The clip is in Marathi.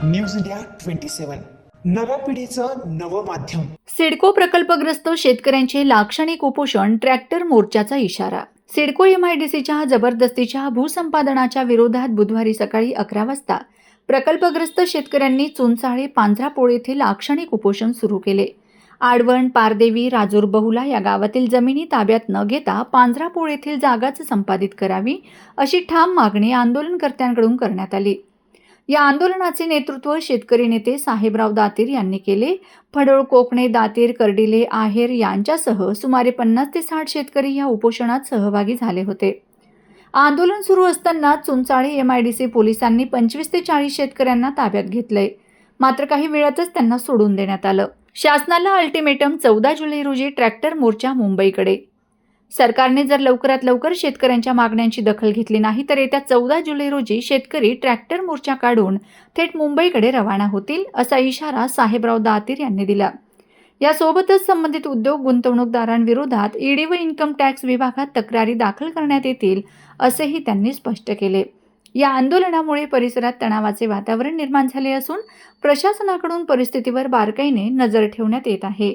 न्यूज इंडिया 27 नव्या पिढीचं नवं माध्यम। सिडको प्रकल्पग्रस्त शेतकऱ्यांचे लाक्षणिक उपोषण, ट्रॅक्टर मोर्चाचा इशारा। सिडको एमआयडीसीच्या जबरदस्तीच्या भूसंपादनाच्या विरोधात बुधवारी सकाळी 11 वाजता प्रकल्पग्रस्त शेतकऱ्यांनी चुनसाळे पांझरापोळ येथे लाक्षणिक उपोषण सुरू केले। आडवण, पारदेवी, राजूर बहुला या गावातील जमिनी ताब्यात न घेता पांझरापोळ येथील जागाच संपादित करावी अशी ठाम मागणी आंदोलनकर्त्यांकडून करण्यात आली। या आंदोलनाचे नेतृत्व शेतकरी नेते साहेबराव दातीर यांनी केले। फडोळ, कोकणे, दातीर, कर्डिले, आहेर यांच्यासह सुमारे 50 ते 60 शेतकरी या उपोषणात सहभागी झाले होते। आंदोलन सुरू असताना चुनसाळे एमआयडीसी पोलिसांनी 25 ते 40 शेतकऱ्यांना ताब्यात घेतले, मात्र काही वेळातच त्यांना सोडून देण्यात आलं। शासनाला अल्टिमेटम 14 जुलै रोजी ट्रॅक्टर मोर्चा मुंबईकडे। सरकारने जर लवकरात लवकर शेतकऱ्यांच्या मागण्यांची दखल घेतली नाही तर येत्या 14 जुलै रोजी शेतकरी ट्रॅक्टर मोर्चा काढून थेट मुंबईकडे रवाना होतील, असा इशारा साहेबराव दातीर यांनी दिला। यासोबतच संबंधित उद्योग गुंतवणूकदारांविरोधात ईडी व इन्कम टॅक्स विभागात तक्रारी दाखल करण्यात येतील, असेही त्यांनी स्पष्ट केले। या आंदोलनामुळे परिसरात तणावाचे वातावरण निर्माण झाले असून प्रशासनाकडून परिस्थितीवर बारकाईने नजर ठेवण्यात येत आहे।